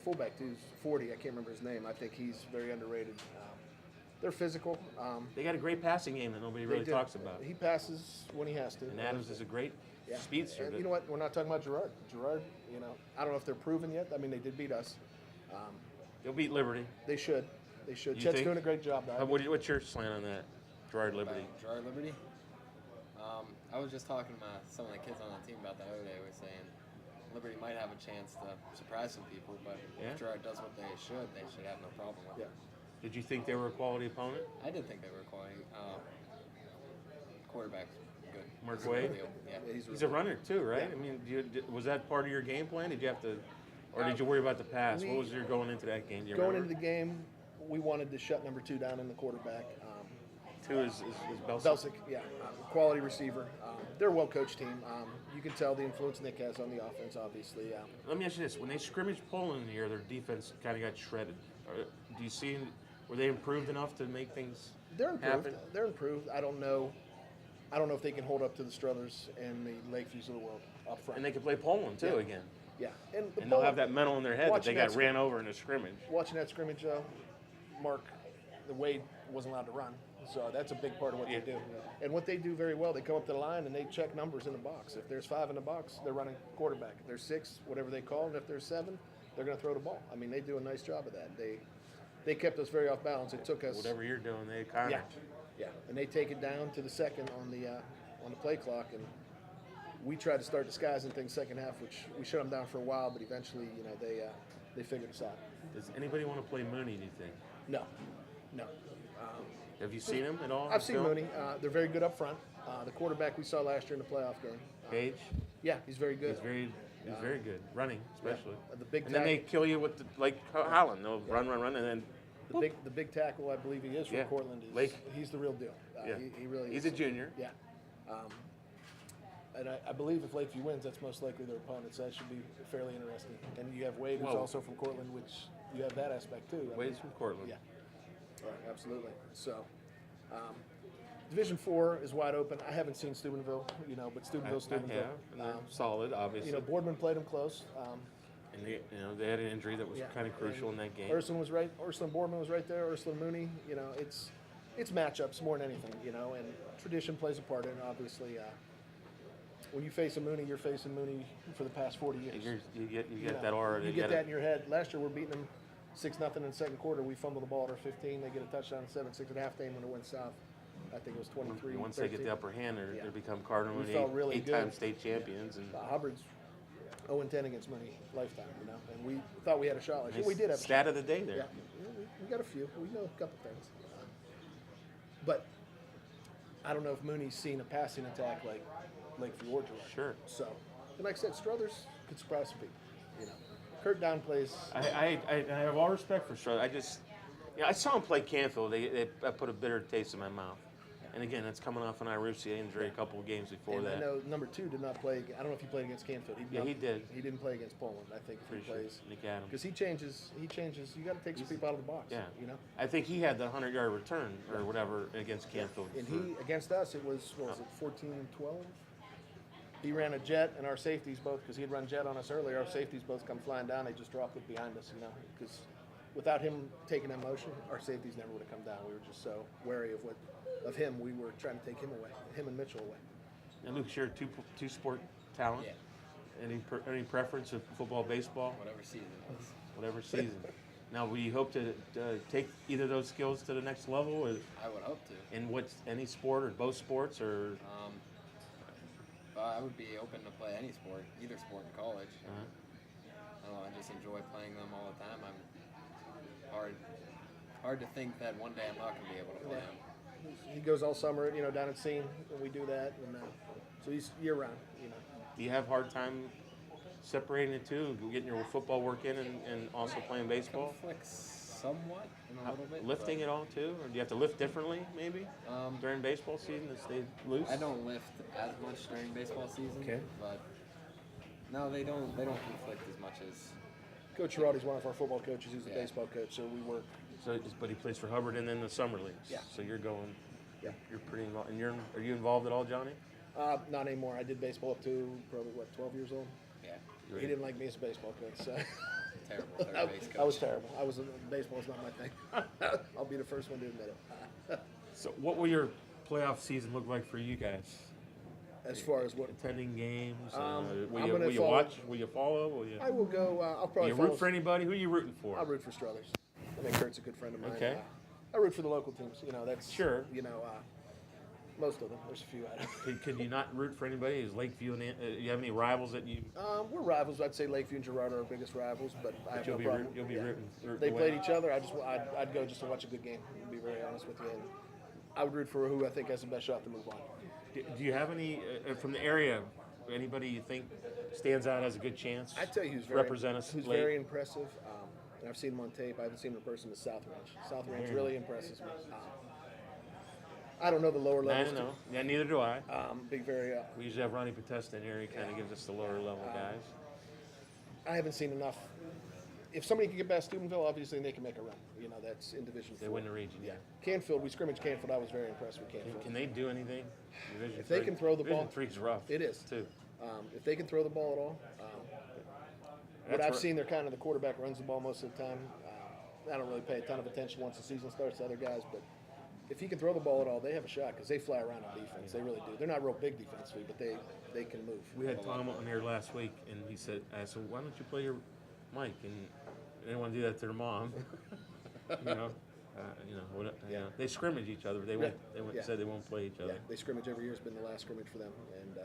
fullback too, 40. I can't remember his name. I think he's very underrated. They're physical. They got a great passing game that nobody They really do. talks about. He passes when he has to. And Adams is a great Yeah. speedster. And you know what? We're not talking about Gerard. Gerard, I don't know if they're proven yet. I mean, they did beat us. They'll beat Liberty. They should. They should. You Chet's think? doing a great job. Though. What's your slant on that? Gerard Liberty. Gerard Liberty. I was just talking to some of the kids on the team about that other day. We were saying Liberty might have a chance to surprise some people, but Yeah. if Gerard does what they should have no problem with Yeah. it. Did you think they were a quality opponent? I did think they were quality. Quarterback's good. Mark He's the real Wade? deal. Yeah. He's a runner too, right? Yeah. I mean, was that part of your game plan? Did you have to, or did you worry about the pass? What was your going into that game? Do you Going remember? into the game, we wanted to shut number 2 down in the quarterback. Two is Belsic. Belsic, yeah, quality receiver. They're a well-coached team. You can tell the influence Nick has on the offense, obviously. Let me ask you this: when they scrimmaged Poland here, their defense kind of got shredded. Do you see? Were they improved enough to make things They're improved. happen? They're improved. I don't know if they can hold up to the Struthers and the Lakeviews of the world up front. And they could play Poland too Yeah. again, yeah, and and they'll have that mental in their head that they Watching got that- ran over in a scrimmage. Watching that scrimmage, though, the Wade wasn't allowed to run, so that's a big part of what Yeah. they do. And what they do very well, they come up to the line and they check numbers in the box. If there's 5 in the box, they're running quarterback. If there's 6, whatever they call, and if there's 7, they're going to throw the ball. I mean, they do a nice job of that. They kept us very off balance. It took us. Whatever you're doing, they kind Yeah, of. yeah, and they take it down to the second on the play clock, and we tried to start disguising things second half, which we shut them down for a while, but eventually, they figured us out. Does anybody want to play Mooney? Do you think? No. Have you seen him at all? I've seen Phil? Mooney. They're very good up front. The quarterback we saw last year in the playoff game. Gage. Yeah, he's very good. He's very good running, especially. The big And then they tackle, kill you with like Holland. They'll run, and then the big tackle, I believe he is from Yeah. Cortland. Lake. He's the real deal. Yeah. He really he's is. a junior. Yeah. And I believe if Lakeview wins, that's most likely their opponent, so that should be fairly interesting. And you have Wade, who's Whoa. also from Cortland, which you have that aspect too. I mean, Wade's from Cortland. Yeah, right, absolutely. So, Division 4 is wide open. I haven't seen Steubenville, but Steubenville's I Steubenville. have, and they're solid, obviously. Boardman played them close. And they had an injury that was Yeah. kind of crucial in that game. Ursula Boardman was right there. Ursula Mooney. It's matchups more than anything. And tradition plays a part in it. Obviously, when you face a Mooney, you're facing Mooney for the past 40 years. You get that aura. You get that in your head. Last year we're beating them 6-0 in the second quarter. We fumbled the ball at our 15. They get a touchdown 7-6 at halftime when it went south. I think it was 23. Once they get the upper hand, Yeah. they become Cardinal We and felt really eight-time good. state champions. And Hubbard's 0-10 against Mooney lifetime. And we thought we had a shot last year. We did have a shot. stat of the day there. Yeah, we got a few. We know a couple things. But I don't know if Mooney's seen a passing attack like Lakeview or Gerard. Sure. So, and like I said, Struthers could surprise some people. Kurt downplays. I have all respect for Struthers. I saw him play Canfield. They put a bitter taste in my mouth. And again, that's coming off an Irusia injury a couple of games before And that. I know number 2 did not play. I don't know if he played against Canfield. He did. He didn't play against Poland. I think if Pretty he sure. plays, Nick Adams. because he changes. You got to take some people out of the box. Yeah. You I think he had the 100-yard return or whatever against Canfield. And he against us, it was 14-12. He ran a jet, and our safeties both, because he had run jet on us earlier. Our safeties both come flying down. They just dropped it behind us, because without him taking that motion, our safeties never would have come down. We were just so wary of him. We were trying to take him away, him and Mitchell away. And Luke, you're two sport talent. Yeah. Any preference of football, baseball, Whatever season it is. whatever season? Now, we hope to take either of those skills to the next level, or I would hope to. in any sport or both sports, or I would be open to play any sport, either sport in college. Uh-huh. I don't know, I just enjoy playing them all the time. I'm hard to think that one day I'm not going to be able to play them. He goes all summer, down at Scene, and we do that, and so he's year round. do you have a hard time separating the two, getting your football work in and also playing baseball? Conflicts somewhat in a little bit. Lifting it all too, or do you have to lift differently maybe during baseball season to stay loose? I don't lift as much during baseball season. Okay. But no, they don't conflict as much as. Coach Girardi's one of our football coaches. He's a Yeah. baseball coach, so we work. But he plays for Hubbard and then the summer leagues. Yeah. So you're going. Yeah. You're pretty involved. And are you involved at all, Johnny? Not anymore. I did baseball up to probably 12 years old. Yeah. He didn't like me as a baseball coach, so terrible third base coach. I was terrible. Baseball's not my thing. I'll be the first one to admit it. So, what will your playoff season look like for you guys? As far as what Attending games? I'm Will gonna you follow- watch? Will you follow? Will you? I will go, I'll Will probably you follow. root for anybody? Who are you rooting for? I'll root for Struthers. I think Kurt's a good friend of mine. Okay. I root for the local teams. You know, that's Sure. You know, most of them. There's a few I don't. Could you not root for anybody? Is Lakeview and you have any rivals that you? We're rivals. I'd say Lakeview and Girard are our biggest rivals, but I have You'll no be problem. you'll be Yeah. rooting. They to played win. each other. I'd go just to watch a good game. To be very honest with you, and I would root for who I think has the best shot to move on. Do you have any from the area? Anybody you think stands out as a good chance? I'd tell you who's represent us. Who's late? very impressive. And I've seen him on tape. I haven't seen him in person. Is South Range. South Range really impresses me. I don't know the lower I levels. don't know. Yeah, neither do I. Big very. We usually have Ronnie Potesta in here. He kind of gives us the lower level guys. I haven't seen enough. If somebody can get past Steubenville, obviously they can make a run. You know, that's in Division They 4. win the region. Yeah. Canfield, we scrimmaged Canfield. I was very impressed with Canfield. Can they do anything? Division If they three? can throw the Division ball- 3's rough. It is. too. If they can throw the ball at all, what That's I've where- seen, they're kind of the quarterback runs the ball most of the time. I don't really pay a ton of attention once the season starts to other guys, but if he can throw the ball at all, they have a shot because they fly around on defense. They really do. They're not real big defensively, but they can move. We had Tom on here last week, and he said, "I said, why don't you play your Mike?" And they didn't want to do that to their mom. you know, they scrimmage each other. But they won't. They won't, Yeah. said they won't play each Yeah, other. they scrimmage every year. It's been the last scrimmage for them, and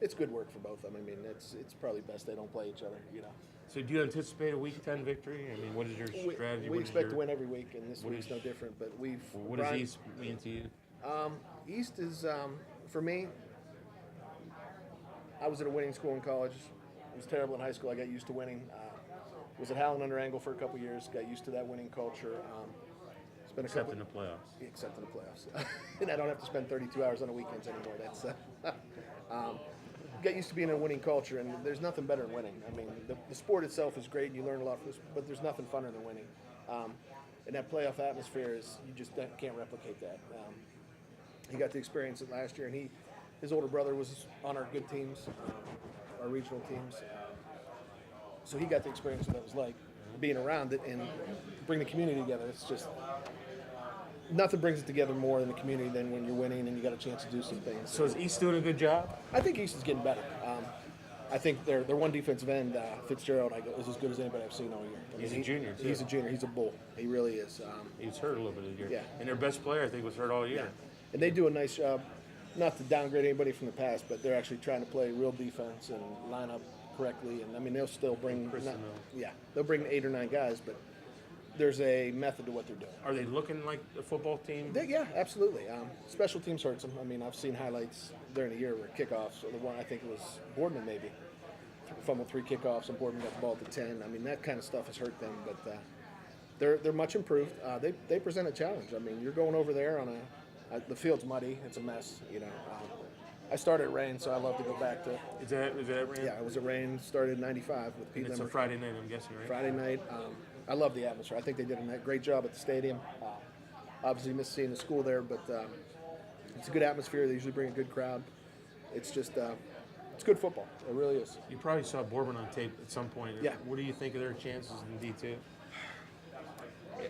it's good work for both of them. I mean, it's probably best they don't play each other. You know, So, do you anticipate a Week 10 victory? I mean, what is your strategy? we What is expect your- to win every week, and this what week's is- no different. But we've What does Brian- East mean to you? East is for me. I was at a winning school in college. It was terrible in high school. I got used to winning. Was at Howland under Angle for a couple years. Got used to that winning culture. Spent a Except couple, in the playoffs. except in the playoffs, and I don't have to spend 32 hours on the weekends anymore. That's got used to being in a winning culture, and there's nothing better than winning. I mean, the sport itself is great, and you learn a lot from this, but there's nothing funner than winning. And that playoff atmosphere is you just can't replicate that. He got to experience it last year, and his older brother was on our good teams, our regional teams. So he got to experience what it was like being around it and bring the community together. It's just nothing brings it together more than the community than when you're winning and you got a chance to do some things. So, is East doing a good job? I think East is getting better. I think their one defensive end, Fitzgerald, is as good as anybody I've seen all year. I He's mean, a junior, too. He's a junior. He's a bull. He really is. He was hurt a little bit this year. Yeah. And their best player, I think, was hurt all year. And they do a nice job, not to downgrade anybody from the past, but they're actually trying to play real defense and line up correctly. And I mean, they'll still bring, Personnel. they'll bring 8 or 9 guys, but there's a method to what they're doing. Are they looking like a football team? Yeah, absolutely. Special teams hurts them. I mean, I've seen highlights during the year where kickoffs, or the one I think it was Boardman maybe, fumbled 3 kickoffs and Boardman got the ball at the 10. I mean, that kind of stuff has hurt them, but they're much improved. They present a challenge. I mean, you're going over there on the field's muddy. It's a mess, you know. I started at Rain, so I love to go back to. Is that Rand? Yeah, I was at Rain. Started in '95 with Pete And it's a Limmer. Friday night, I'm guessing, right? Friday night. I love the atmosphere. I think they did a great job at the stadium. Obviously, missed seeing the school there, but it's a good atmosphere. They usually bring a good crowd. It's just it's good football. It really is. You probably saw Boardman on tape at some point. Yeah. What do you think of their chances in D2?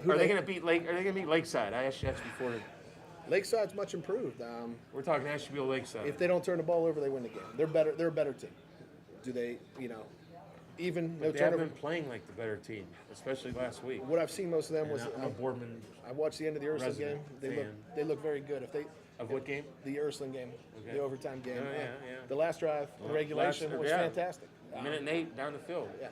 Who Are they going to beat Lake? Are they going to beat Lakeside? I asked you that before. Lakeside's much improved. We're talking Asheville Lakeside. If they don't turn the ball over, they win the game. They're better. They're a better team. Do they? You know, even no they have turnover. been playing like the better team, especially last week. What I've seen most of them And was I'm a Boardman I watched the end of the Ursuline game. resident They fan. look very good. If they of what game? the Ursuline game, Okay. the overtime game, Oh, yeah. the last drive, the regulation was fantastic. Minute and 8 down the field. Yeah.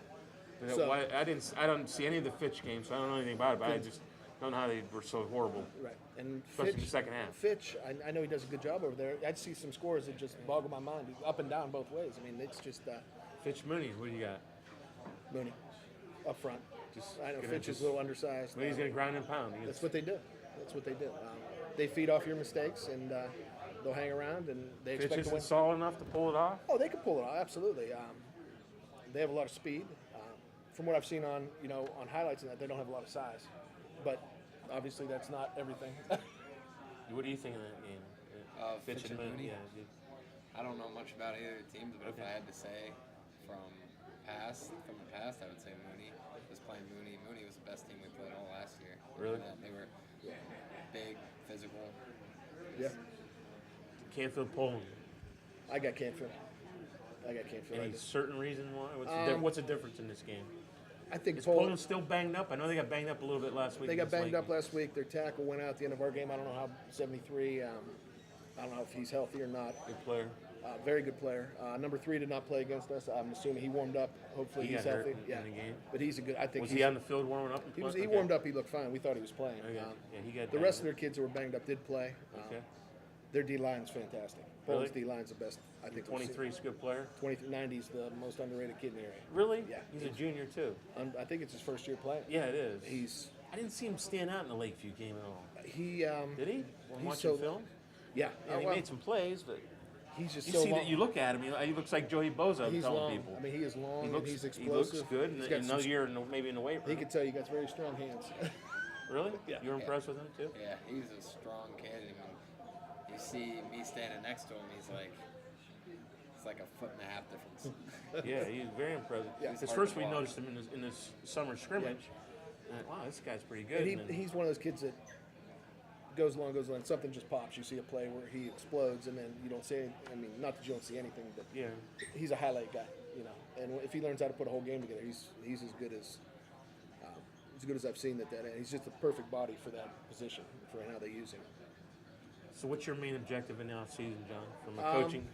But So- I don't see any of the Fitch games, so I don't know anything about it. But I just don't know how they were so horrible. Right. And Especially in Fitch, the second half. Fitch, I know he does a good job over there. I'd see some scores that just boggle my mind, up and down both ways. I mean, it's just Fitch Mooney, what do you got? Mooney up front. Just I know gonna Fitch is just- a little undersized. Well, he's going to ground and pound. That's what they do. That's what they do. They feed off your mistakes, and they'll hang around, and they Fitch expect to win. isn't solid enough to pull it off. Oh, they can pull it off. Absolutely. They have a lot of speed. From what I've seen on highlights and that, they don't have a lot of size. But obviously, that's not everything. What do you think of that game? Fitch and Mooney? Yeah, dude. I don't know much about either teams, but if I had to say from the past, I would say Mooney. just playing Mooney. Mooney was the best team we played all last year. Really? They were big, physical. Yeah, Canfield Poland. I got Canfield. I Any just, certain reason why? What's the difference in this game? I think Is Poland. Poland still banged up? I know they got banged up a little bit last week. They got against banged up Lakers. last week. Their tackle went out at the end of our game. I don't know how 73. I don't know if he's healthy or not. Good player. Very good player. Number 3 did not play against us. I'm assuming he warmed up. Hopefully He he's got hurt healthy. in the game. But he's a good. I think Was he's, he on the field warming up? He was. He warmed up. He looked fine. We thought he was playing. Okay. Yeah, he got The that. rest of their kids who were banged up did play. Okay. Their D line's fantastic. Really? Poland's D line's the best. I think. we've seen. 23 is a good player. 90's the most underrated kid in the area. Really? Yeah. He's a junior too. I think it's his first year playing. Yeah, it is. He's I didn't see him stand out in the Lakeview game at all. he. Did he? When he's watching so- film? Yeah. Yeah, he well, made some plays, but he's just you so see long. that. You look at him. He looks like Joey Boza. I'm He's telling long. people. I mean, he is long He looks. and he's He explosive. looks good. He's And got another some- year, maybe in the weight room. He could tell you got very strong hands. Really? Yeah. You were impressed with him too? Yeah, he's a strong kid. I mean, you see me standing next to him, it's like a foot and a half difference. Yeah, he's very impressive. Yeah. Because Hard first to we block. noticed him in this summer scrimmage. And, wow, this guy's pretty good. And And then- he's one of those kids that goes along, and something just pops. You see a play where he explodes, and then you don't see. I mean, not that you don't see anything, but yeah. he's a highlight guy, you know. And if he learns how to put a whole game together, he's as good as I've seen at that end. He's just the perfect body for that position, for how they use him. So what's your main objective in the offseason, John? From a Um, coaching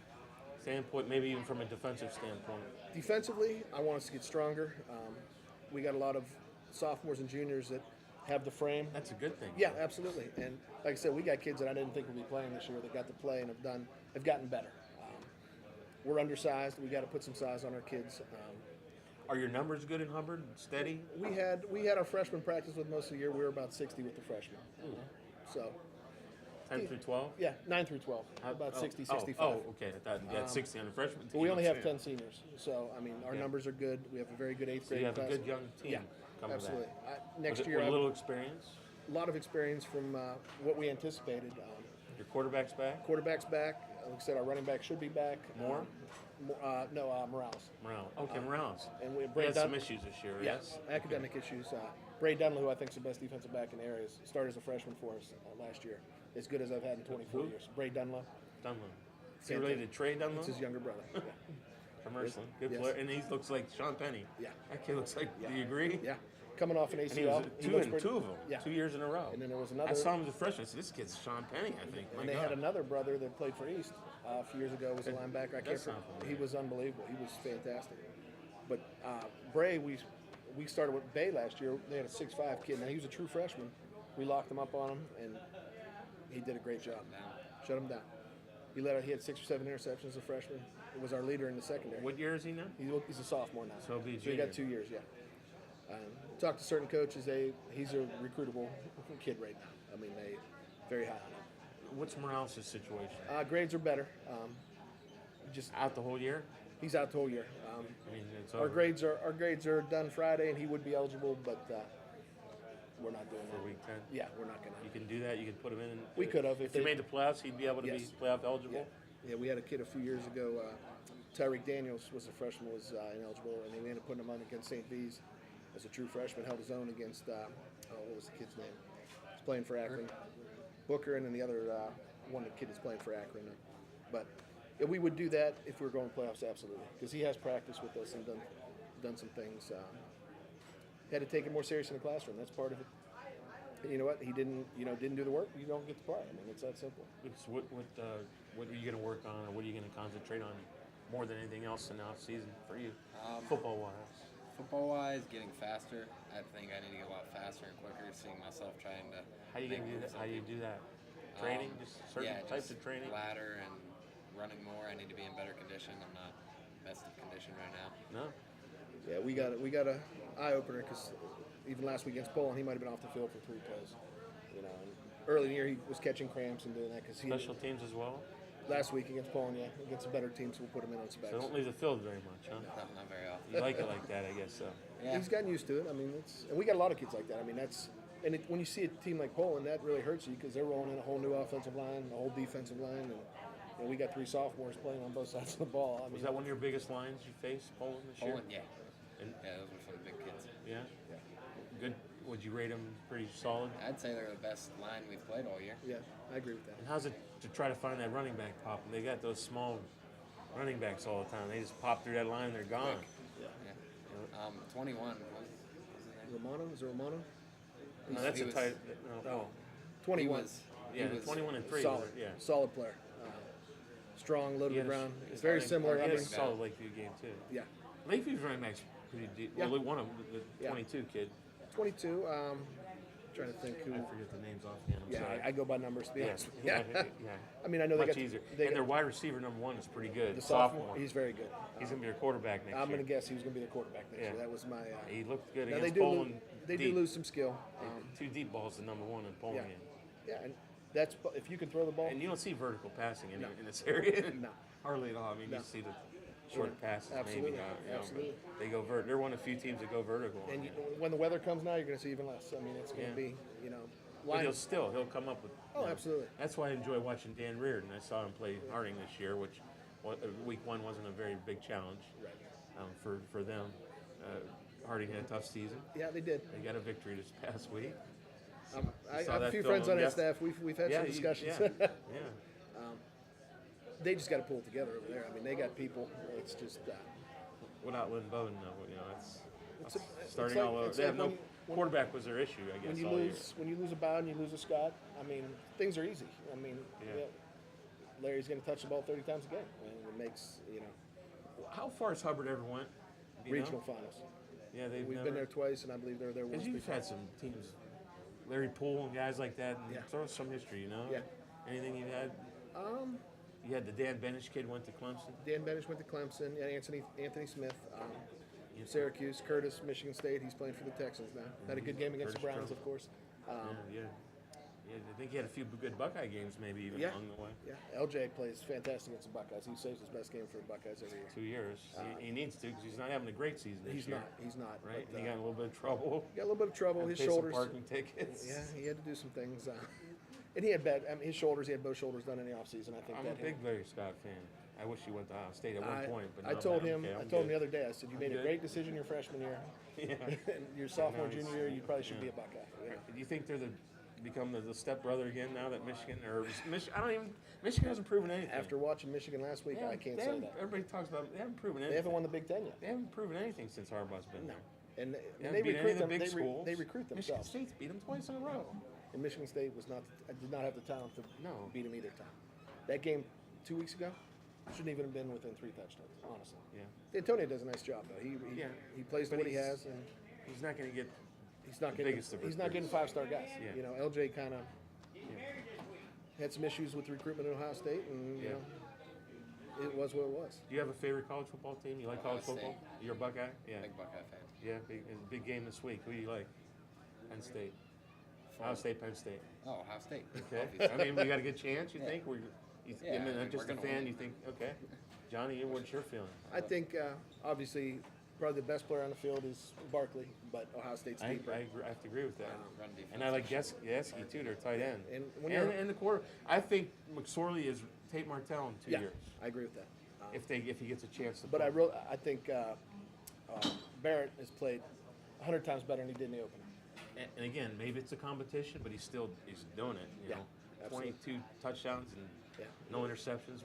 standpoint, maybe even from a defensive standpoint? Defensively, I want us to get stronger. We got a lot of sophomores and juniors that have the frame. That's a good thing. Yeah, absolutely. And like I said, we got kids that I didn't think would be playing this year that got to play and have gotten better. We're undersized. We got to put some size on our kids. Are your numbers good in Hubbard? Steady? We had our freshman practice with most of the year. We were about 60 with the freshmen. So 10 through 12? yeah, 9 through 12, about 60, 65. Oh, okay. I thought you had 60 on the freshman team. But we only have Yeah. 10 seniors. So I mean, our Yeah. numbers are good. We have a very good 8th So grade you have a class. good young team Yeah, coming absolutely. back. Next With year, a I have little experience. a lot of experience from what we anticipated. Your quarterback's back? Quarterback's back. Like I said, our running back should be back. More? Morales. Morales. Okay, Morales. And we We Bray had some Dun- issues this year, Yes, yes? academic issues. Bray Dunley, who I think is the best defensive back in the area, started as a freshman for us last year. As good as I've had in 24 Who? years. Bray Dunlop. Dunlop. Is he Same related thing. to Trey Dunlop? It's his younger brother. Yeah. From Ursuline. Good Yes. player. And he looks like Sean Penny. Yeah. That kid looks like, Yeah. do you agree? Yeah. Coming off an And he ACL. was he looks pretty- two of them. Yeah. 2 years in a row. And then there was I another. saw him as a freshman. I said, this kid's Sean Penny, I think. My And they God. had another brother that played for East a few years ago. Was a linebacker. I can't. That's not remember. familiar. He was unbelievable. He was fantastic. But Bray, we started with Bay last year. They had a 6'5" kid. Now he was a true freshman. We locked him up on him, and he did a great job. Shut him down. He had 6 or 7 interceptions as a freshman. He was our leader in the secondary. What year is he now? He's a sophomore now. So he'll be a he got junior. 2 years, yeah. Talked to certain coaches. He's a recruitable kid right now. I mean, they very high on him. What's Morales' situation? Grades are better. Just Out the whole year? he's out the whole year. I mean, it's Our over grades are done Friday, and he would be eligible, but we're not doing for that. week 10. Yeah, we're not gonna. You can do that. You can put him in. We could have If he made the playoffs, he'd be able to Yes. be playoff eligible. Yeah, we had a kid a few years ago. Tyreek Daniels was a freshman, was ineligible, and they ended up putting him on against St. V's as a true freshman. Held his own against what was the kid's name? He's playing for Akron. Booker, and then the other one, the kid is playing for Akron. But yeah, we would do that if we were going to playoffs, absolutely, because he has practiced with us and done some things. Had to take it more serious in the classroom. That's part of it. And you know what? He didn't do the work. You don't get to play. I mean, it's that simple. So what are you going to work on, or what are you going to concentrate on more than anything else in the off season for you, football wise? Football wise, getting faster. I think I need to get a lot faster and quicker. Seeing myself trying to. How you make going to do moves that? How on do you people. do that? Training, just certain Yeah, types just of training. Ladder and running more. I need to be in better condition. I'm not best of condition right now. No. Yeah, we got a eye opener because even last week against Poland, he might have been off the field for 3 plays. You know, and early in the year he was catching cramps and doing that because Special teams as well. last week against Poland, yeah, against the better teams, we'll put him in on specs. So don't leave the field very much, huh? Not very often. You like it like that, I guess so. Yeah. He's gotten used to it. I mean, and we got a lot of kids like that. I mean, when you see a team like Poland, that really hurts you because they're rolling in a whole new offensive line, a whole defensive line, and we got 3 sophomores playing on both sides of the ball. I mean, Was that one of your biggest lines you faced, Poland, this year? Poland, yeah. And, Yeah, those were some big kids. yeah? Yeah. would you rate them pretty solid? I'd say they're the best line we've played all year. Yeah, I agree with that. And how's it to try to find that running back pop? And they got those small running backs all the time. They just pop through that line and they're gone. Yeah. Yeah. 21. What was his name? Romano? Is it Romano? No, that's he a was- tight. No. Oh, 21. Yeah, he was 21 and 3. Solid. Yeah. Solid player. Strong, low to He the had a- ground. his Very running- similar. He I had a mean, solid Lakeview game too. yeah. Lakeview's running back's pretty deep. Yeah. Well, one of them, the Yeah. 22 kid. 22. Trying to think who. I forget the names offhand. I'm Yeah, sorry. I go by numbers. To be Yeah, honest. yeah, Yeah. yeah. I mean, I know Much they got easier. They And their got wide receiver number 1 is pretty good. the sophomore. He's very good. He's gonna be their quarterback next I'm year. going to guess he was going to be the quarterback next Yeah. year. That was my. He looked good Now they against do. Poland. They do deep. lose some skill. Two deep balls to number 1 in Poland. Yeah, and that's if you can throw the ball. And you don't see vertical passing No. in this area. No. Hardly at all. I mean, No. you see the short passes Absolutely. maybe. But Absolutely. they go They're one of the few teams that go vertical. And when the weather comes now, you're going to see even less. I mean, it's going to Yeah. be, But line. he'll come up with. Oh, absolutely. That's why I enjoy watching Dan Reardon. I saw him play Harding this year, which week 1 wasn't a very big challenge Right. for them. Harding had a tough season. Yeah, they did. They got a victory this past week. I saw have a that few film friends on his yes- staff. We've had some discussions. Yeah. They just got to pull it together over there. I mean, they got people. It's just. Without Lynn Bowden, though, It's a- starting it's like- all over. it's They have like no when- quarterback was their issue, I guess. When you all year. lose a Bowden, you lose a Scott. I mean, things are easy. I mean, Yeah. Larry's going to touch the ball 30 times a game, and it makes How far has Hubbard ever went? Do you regional know? finals. Yeah, they've We've never, been there twice, and I believe they're there once Because you've before. had some teams, Larry Poole and guys like that, and Yeah. throw some history, you know? Yeah. Anything you had? You had the Dan Benish kid went to Clemson. Dan Benish went to Clemson. Yeah, Anthony Smith, Syracuse, Curtis, Michigan State. He's playing for the Texans now. Had a good game against the Curtis Browns, Trump. of course. Yeah. I think he had a few good Buckeye games maybe even Yeah. along the way. Yeah, LJ plays fantastic against the Buckeyes. He saves his best game for the Buckeyes every year. 2 years. He needs to because he's not having a great season this He's year. not. He's not. Right? But, He got in a little bit of trouble. got a little bit of trouble. Had to His pay some shoulders. parking tickets. Yeah, he had to do some things. And he had bad. I mean, his shoulders. He had both shoulders done in the offseason. I think I'm a that big Larry Scott fan. I wish he went to Ohio State at one point. But I no, told man, him. okay, I I'm told him the good. other day. I said, "You made a good." great decision your freshman year. Yeah. And your sophomore, he's- junior year, you probably should yeah. be a Buckeye." You know? Do you think they're become the stepbrother again now that Michigan I don't even Michigan hasn't proven anything. After watching Michigan last week, I can't say that. Everybody talks about they haven't proven They anything. haven't won the Big Ten yet. They haven't proven anything since Harbaugh's been No. there. And They they haven't beat any recruit of the them. big They schools. recruit Michigan themselves. State's beat them twice in a row. And Michigan State did not have the talent to No. beat them either time. That game 2 weeks ago shouldn't even have been within 3 touchdowns. Honestly, Yeah. Antonio does a nice job though. Yeah. He plays But what he he's- has, and He's not going to get. he's not the getting biggest of he's not getting recruits. 5-star guys. Yeah. You know, LJ kind of had some issues with recruitment at Ohio State, and you Yeah. know, it was what it was. Do you have a favorite college football team? You like Ohio college football? State. You're a Buckeye. Yeah. Big Buckeye fan. Yeah. Big game this week. Who do you like? Penn State. Ohio State. Penn State. Oh, Ohio State. Okay. Obviously. I mean, we got a good chance. You Yeah. think? Yeah, I mean, I mean, just we're a gonna fan. win. You think? Okay. Johnny, what's your feeling? I think obviously probably the best player on the field is Barkley, but Ohio State's I deeper. have to agree with that. Run defense. And I like Yeski too, their tight end. And when you're- and the quarter, I think McSorley is Tate Martell in 2 yeah, years. I agree with that. If he gets a chance to. But play. I think Barrett has played 100 times better than he did in the opener. And again, maybe it's a competition, but he's doing it. You Yeah, know, absolutely. 22 touchdowns and Yeah. no interceptions.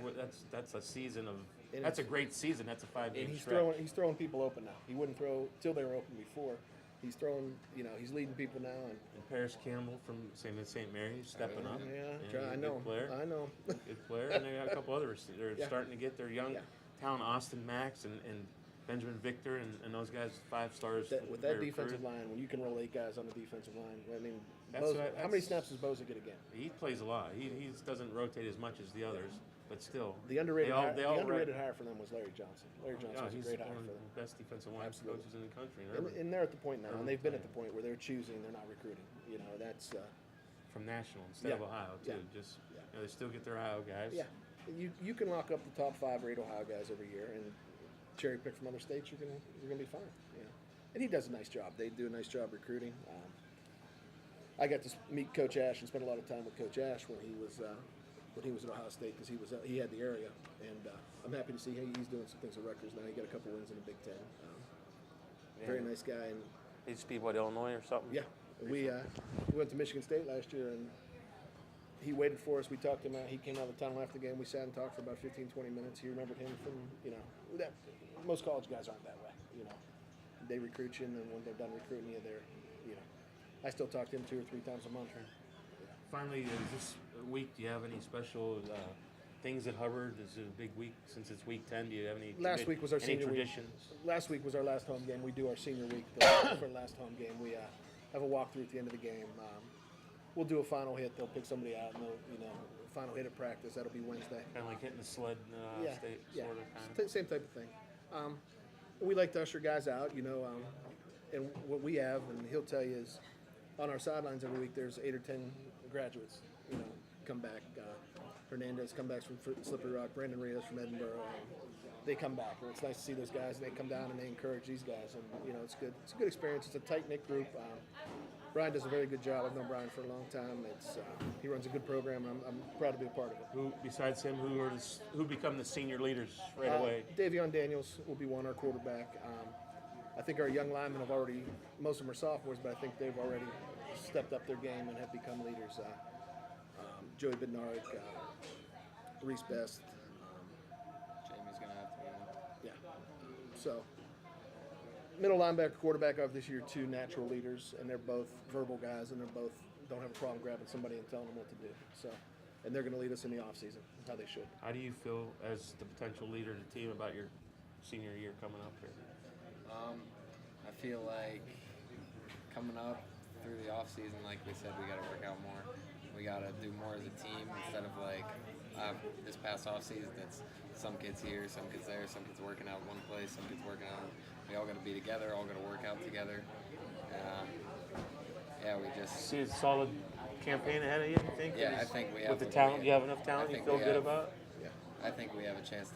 That's a season of. And That's a it's- great season. That's a 5-game And stretch. he's throwing people open now. He wouldn't throw till they were open before. He's throwing, he's leading people now. And Paris Campbell from St. Mary's stepping up. Yeah, I good know. player. I know. Good player, and they got a couple others. They're Yeah. starting to get their young Yeah. talent, Austin Max and Benjamin Victor, and those guys 5 stars. With very that defensive recruited. line, when you can roll 8 guys on the defensive line, I mean, That's what- how many that's- snaps does Boza get again? He plays a lot. He doesn't rotate as much as the others, but still. The underrated, they all underrated hire for them was Larry Johnson. Larry Johnson Yeah, was a he's great one hire of for the them. best defensive line Absolutely. coaches in the country. And they're at the point now, Urban and they've been at Meyer. the point where they're choosing, they're not recruiting. That's From National instead Yeah. of Ohio too. Yeah. Just Yeah. they still get their Ohio guys. yeah. You can lock up the top 5 or 8 Ohio guys every year, and cherry pick from other states. You're gonna be fine. And he does a nice job. They do a nice job recruiting. I got to meet Coach Ash and spend a lot of time with Coach Ash when he was at Ohio State because he had the area, and I'm happy to see he's doing some things at Rutgers now. He got a couple wins in the Big Ten. Very nice guy, and He used to be what, Illinois or something? yeah, We went to Michigan State last year, and he waited for us. We talked to him. He came out of the tunnel after the game. We sat and talked for about 15, 20 minutes. He remembered him from, that, most college guys aren't that way, They recruit you, and then when they're done recruiting you, I still talk to him 2 or 3 times a month. Finally, this week, do you have any special things at Hubbard? Is it a big week since it's week 10? Do you have any Last week was our any senior week. traditions? Last week was our last home game. We do our senior week for last home game. We have a walkthrough at the end of the game. We'll do a final hit. They'll pick somebody out, and they'll, final hit at practice. That'll be Wednesday. Kind of like hitting the sled state, sort of, kind of. Same type of thing. We like to usher guys out, and what we have, and he'll tell you, is on our sidelines every week there's 8 or 10 graduates, come back. Hernandez come back from Slippery Rock, Brandon Rios from Edinburgh. They come back, and it's nice to see those guys, and they come down and they encourage these guys, and it's good. It's a good experience. It's a tight-knit group. Brian does a very good job. I've known Brian for a long time. He runs a good program, and I'm proud to be a part of it. Who, besides him, who become the senior leaders right away? Davion Daniels will be one, our quarterback. I think our young linemen have already, most of them are sophomores, but I think they've already stepped up their game and have become leaders. Joey Bednarik, Reese Best. Jamie's going to have to be one. Yeah. So, middle linebacker, quarterback of this year, 2 natural leaders, and they're both verbal guys, and they're both don't have a problem grabbing somebody and telling them what to do. So, and they're going to lead us in the offseason, how they should. How do you feel as the potential leader of the team about your senior year coming up here? I feel like coming up through the off season, like we said, we got to work out more. We got to do more as a team instead of like this past off season. That's some kids here, some kids there, some kids working out one place, some kids working out. We all got to be together, all got to work out together. We just see a solid campaign ahead of you. You think? Yeah, I think we have. With the talent, you have enough talent. You feel good about? Yeah. I think we have a chance to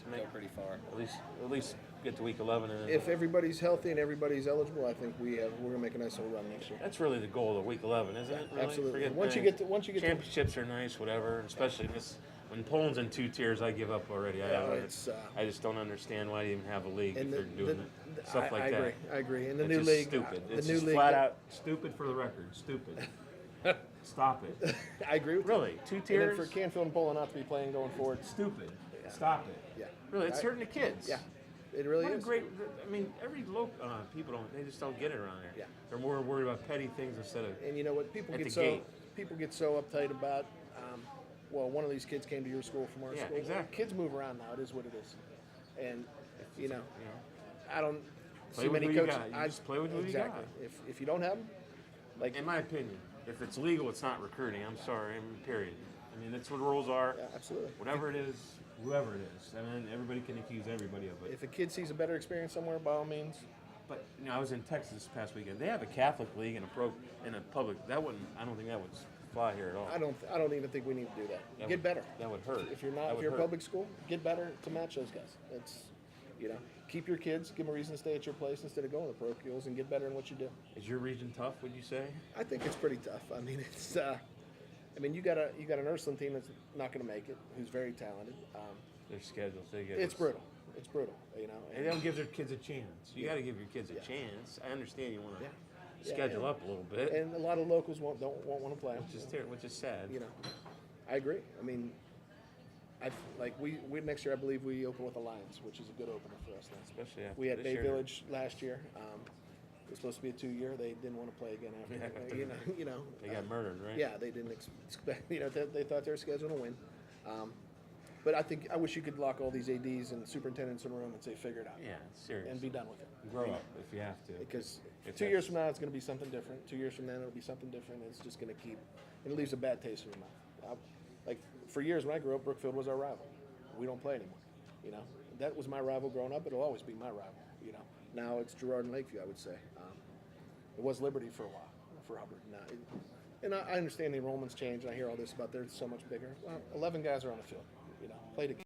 go pretty far. At least get to week 11. And If everybody's healthy and everybody's eligible, I think we're going to make a nice little run next year. that's really the goal of week 11, isn't it? Really? Absolutely. Forget Once you get to championships are nice, whatever. Especially this when Poland's in 2 tiers, I give up already. I just don't understand why you even have a league if And you're doing stuff like that. I agree. And the It's new just league, stupid. the It's new just league, flat out stupid for the record. Stupid. Stop it. I agree with Really, 2 you. tiers. And then for Canfield and Poland not to be playing going forward, Stupid. Stop it. yeah, Really, it's hurting the kids. yeah, it really What a is. great. I mean, every local people don't. They just don't get it around there. Yeah. They're more worried about petty things instead of. And you know what? People At get the so gate. uptight about. Well, one of these kids came to your school from our Yeah, school. exactly. Kids move around now. It is what it is. And You know. I don't Play see with many who you coaches. got. You just play with who you exactly. got. If you don't have them, like In my opinion, if it's legal, it's not recruiting. I'm sorry. Period. I mean, that's what rules are. yeah, absolutely. Whatever it is, whoever it is, and then everybody can accuse everybody of it. If a kid sees a better experience somewhere, by all means. But I was in Texas this past weekend. They have a Catholic league and a public. That wouldn't. I don't think that would fly here at all. I don't even think we need to do that. That Get would- better. That would hurt. If you're That not, if would you're a hurt. public school, get better to match those guys. It's, keep your kids, give them a reason to stay at your place instead of going to the parochials, and get better in what you do. Is your region tough? Would you say? I think it's pretty tough. I mean, it's. You got an Ursuline team that's not going to make it, who's very talented. Their schedules. They get. It's brutal. It's brutal. They don't give their kids a chance. You got to give your kids a chance. I understand you want to schedule up a little bit, And a lot of locals won't want to play them. which is sad. I agree. I mean, we next year I believe we open with Alliance, which is a good opener for us now. Especially after We had this Bay year. Village last year. It was supposed to be a 2-year. They didn't want to play again after. Yeah, They got murdered, right? Yeah, they didn't expect. They thought they were scheduled to win. But I wish you could lock all these ads and superintendents in a room and say, figure it out, Yeah, serious. and be done with it. Grow up if you have to. Because If 2 that's- years from now, it's going to be something different. 2 years from then, it'll be something different. It's just going to keep, and it leaves a bad taste in your mouth. For years when I grew up, Brookfield was our rival. We don't play anymore. That was my rival growing up. It'll always be my rival. Now it's Girard and Lakeview, I would say. It was Liberty for a while for Hubbard. And I understand the enrollments change, and I hear all this about they're so much bigger. Well, 11 guys are on the field. Play together.